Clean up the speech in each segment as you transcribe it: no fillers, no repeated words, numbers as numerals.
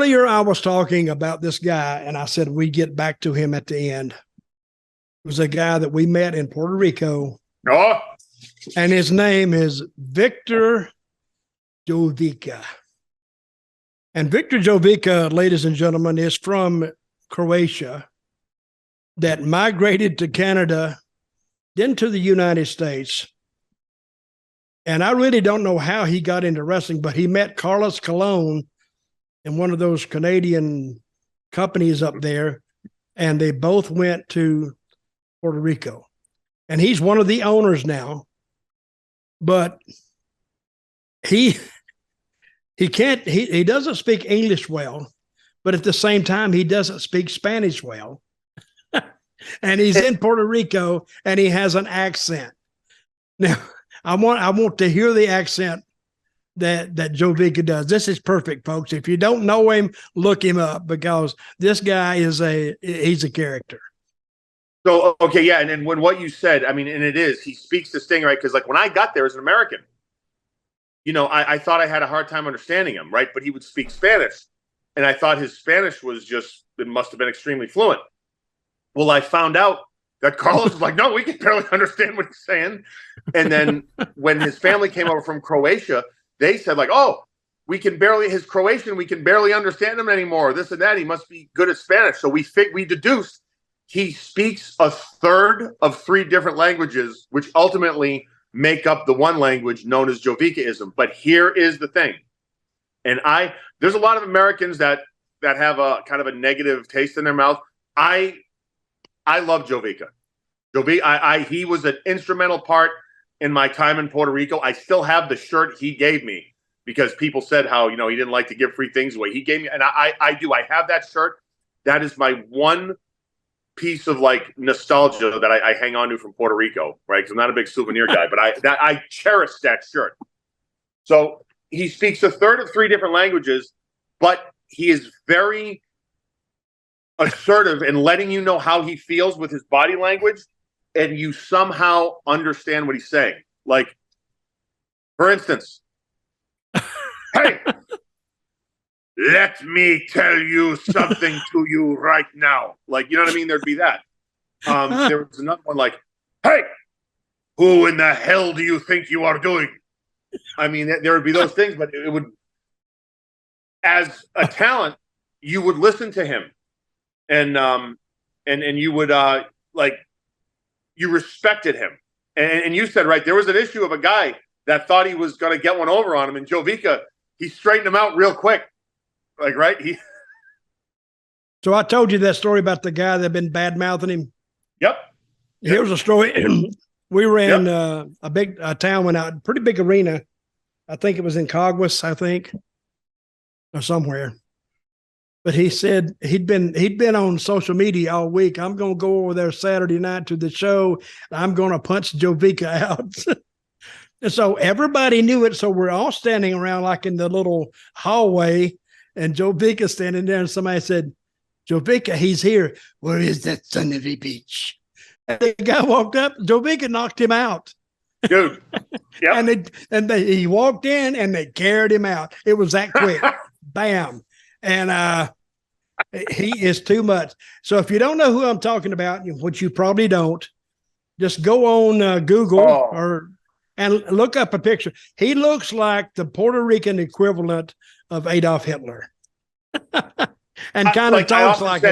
earlier I was talking about this guy, and I said we get back to him at the end. It was a guy that we met in Puerto Rico. Oh. And his name is Victor Jovica. And Victor Jovica, ladies and gentlemen, is from Croatia that migrated to Canada, then to the United States. And I really don't know how he got into wrestling, but he met Carlos Colon in one of those Canadian companies up there, and they both went to Puerto Rico. And he's one of the owners now, but he doesn't speak English well, but at the same time, he doesn't speak Spanish well. And he's in Puerto Rico, and he has an accent. Now, I want to hear the accent that Jovica does. This is perfect, folks. If you don't know him, look him up, because this guy he's a character. So, okay, yeah, and then when what you said, I mean, and it is, he speaks this thing, right? Because, like, when I got there as an American, you know, I thought I had a hard time understanding him, right? But he would speak Spanish, and I thought his Spanish was just, it must have been extremely fluent. Well, I found out that Carlos was like, no, we can barely understand what he's saying. And then when his family came over from Croatia, they said, like, oh, his Croatian, we can barely understand him anymore, this and that. He must be good at Spanish. So we deduced he speaks a third of 3 different languages, which ultimately make up the one language known as Jovicaism. But here is the thing. And there's a lot of Americans that have a kind of a negative taste in their mouth. I love Jovica. He was an instrumental part in my time in Puerto Rico. I still have the shirt he gave me because people said how, you know, he didn't like to give free things away. He gave me, and I do. I have that shirt. That is my one piece of like nostalgia that I hang on to from Puerto Rico, right? Because I'm not a big souvenir guy, but I cherish that shirt. So he speaks a third of 3 different languages, but he is very assertive in letting you know how he feels with his body language, and you somehow understand what he's saying. Like, for instance, hey, let me tell you something to you right now. Like, you know what I mean? There'd be that. There was another one like, hey, who in the hell do you think you are doing? I mean, there would be those things, but it would, as a talent, you would listen to him. And you would like, you respected him, and you said, right, there was an issue of a guy that thought he was going to get one over on him, and Jovica, he straightened him out real quick, like, right. So I told you that story about the guy that had been bad mouthing him. Yep. Here's a story. We were in a big town, went out, pretty big arena. I think it was in Caguas, or somewhere. But he said he'd been on social media all week. I'm going to go over there Saturday night to the show. I'm going to punch Jovica out. And so everybody knew it. So we're all standing around like in the little hallway, and Jovica standing there, and somebody said, Jovica, he's here. Where is that son of a bitch? And the guy walked up. Jovica knocked him out. Dude. Yep. He walked in, and they carried him out. It was that quick. Bam. And he is too much. So if you don't know who I'm talking about, which you probably don't, just go on Google and look up a picture. He looks like the Puerto Rican equivalent of Adolf Hitler. And kind of talks like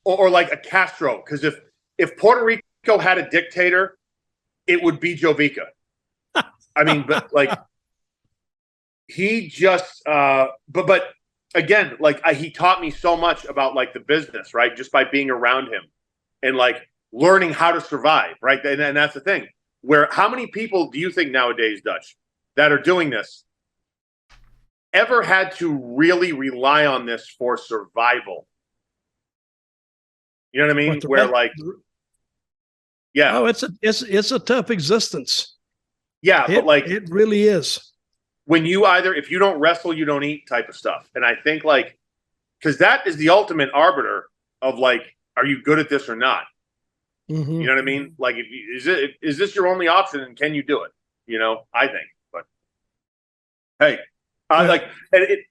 or like a Castro. Because if Puerto Rico had a dictator, it would be Jovica. I mean, but like he just but again, like he taught me so much about like the business, right? Just by being around him and like learning how to survive, right? And that's the thing. Where how many people do you think nowadays, Dutch, that are doing this ever had to really rely on this for survival? You know what I mean? Where like, yeah. Oh, it's a tough existence. Yeah, but like it really is. When if you don't wrestle, you don't eat type of stuff. And I think like, because that is the ultimate arbiter of like, are you good at this or not? Mm-hmm. You know what I mean? Like, is this your only option, and can you do it? You know, I think. But hey, I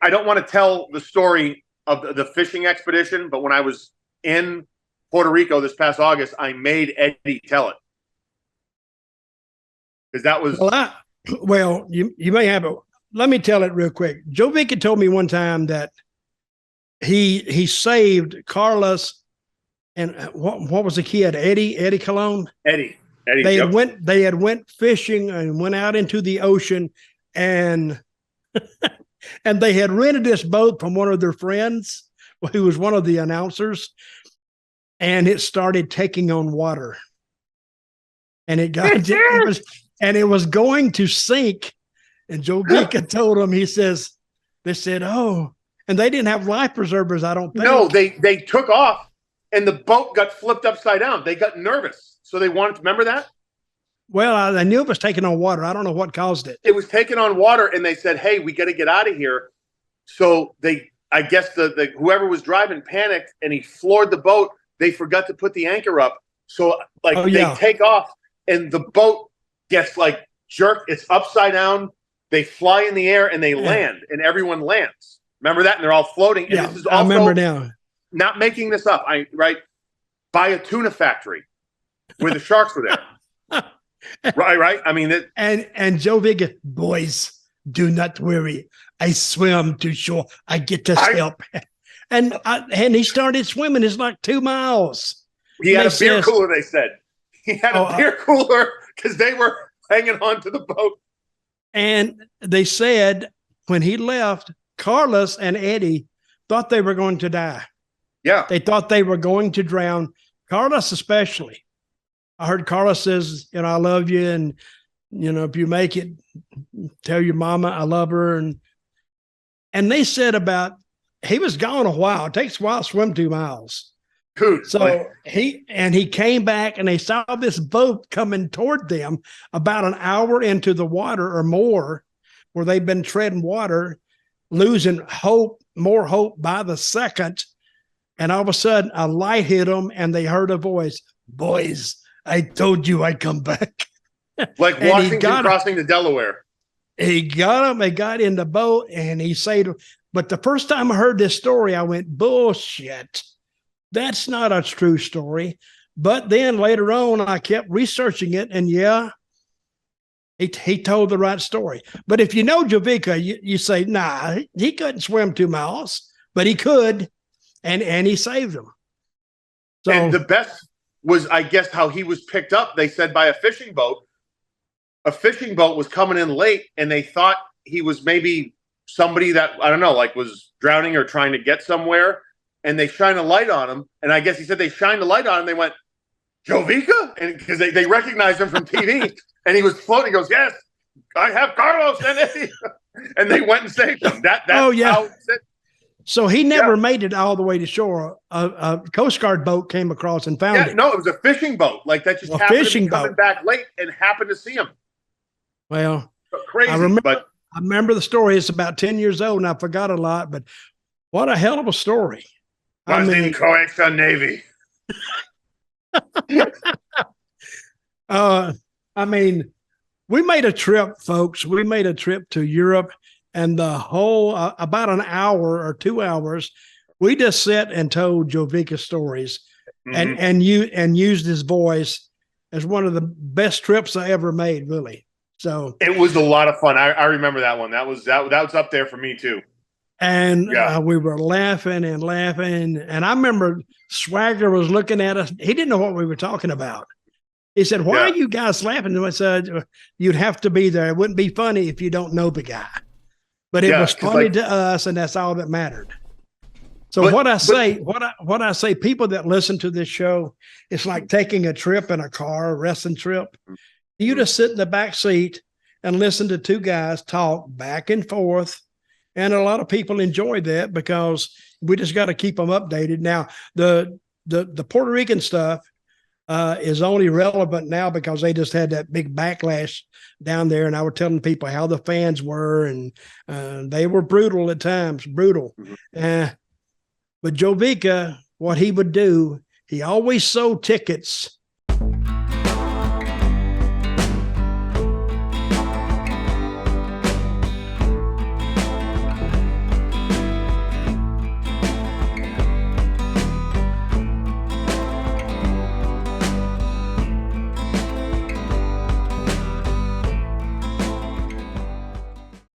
don't want to tell the story of the fishing expedition, but when I was in Puerto Rico this past August, I made Eddie tell it. Because that was you may have it. Let me tell it real quick. Jovica told me one time that he saved Carlos and what was the kid? Eddie Colon? Eddie. They had went fishing and went out into the ocean, and and they had rented this boat from one of their friends who was one of the announcers, and it started taking on water. And it was going to sink. And Jovica told him, they said, oh, and they didn't have life preservers, I don't think. No, they took off and the boat got flipped upside down. They got nervous. So they wanted to, remember that? Well, I knew it was taking on water. I don't know what caused it. It was taking on water, and they said, hey, we got to get out of here. So I guess the whoever was driving panicked, and he floored the boat. They forgot to put the anchor up. So they take off, and the boat gets like jerked. It's upside down. They fly in the air, and they land, and everyone lands. Remember that? And they're all floating. And this is also, I remember now. Not making this up. By a tuna factory where the sharks were there. right. I mean, and Jovica, boys, do not worry. I swim to shore. I get to help. And he started swimming. It's like 2 miles. He had a beer cooler. They said he had a beer cooler because they were hanging on to the boat. And they said when he left, Carlos and Eddie thought they were going to die. Yeah. They thought they were going to drown. Carlos especially. I heard Carlos says, I love you. And, if you make it, tell your mama I love her. And they said he was gone a while. It takes a while to swim 2 miles. Dude, so he came back, and they saw this boat coming toward them about an hour into the water or more, where they've been treading water, losing more hope by the second. And all of a sudden a light hit them, and they heard a voice, boys, I told you I'd come back. Like Washington crossing the Delaware. He got him. They got in the boat, and he said, but the first time I heard this story, I went, bullshit. That's not a true story. But then later on, I kept researching it, and he told the right story. But if you know Jovica, you say, nah, he couldn't swim 2 miles, but he could, and he saved them. So, and the best was, I guess, how he was picked up. They said by a fishing boat. A fishing boat was coming in late, and they thought he was maybe somebody that, I don't know, was drowning or trying to get somewhere. And they shine a light on him. And I guess he said they shined a light on him. They went, Jovica? And because they recognized him from TV. And he was floating. He goes, yes, I have Carlos and Eddie. And they went and saved him. That's how it. So he never made it all the way to shore. A Coast Guard boat came across and found it. No, it was a fishing boat. That just happened to be coming back late and happened to see him. Well, crazy. I remember the story. It's about 10 years old, and I forgot a lot. But what a hell of a story. Was in Croatia Navy. We made a trip, folks. We made a trip to Europe, and the whole about an hour or 2 hours, we just sat and told Jovica stories, and used his voice as one of the best trips I ever made. Really, so it was a lot of fun. I remember that one. That was up there for me too. And we were laughing and laughing. And I remember Swagger was looking at us. He didn't know what we were talking about. He said, why are you guys laughing? And I said, you'd have to be there. It wouldn't be funny if you don't know the guy. But it was funny to us, and that's all that mattered. So what I say, people that listen to this show, it's like taking a trip in a car, a wrestling trip. You just sit in the back seat and listen to two guys talk back and forth. And a lot of people enjoy that because we just got to keep them updated. Now, the Puerto Rican stuff is only relevant now because they just had that big backlash down there. And I was telling people how the fans were, and they were brutal at times, brutal. But Jovica, what he would do, he always sold tickets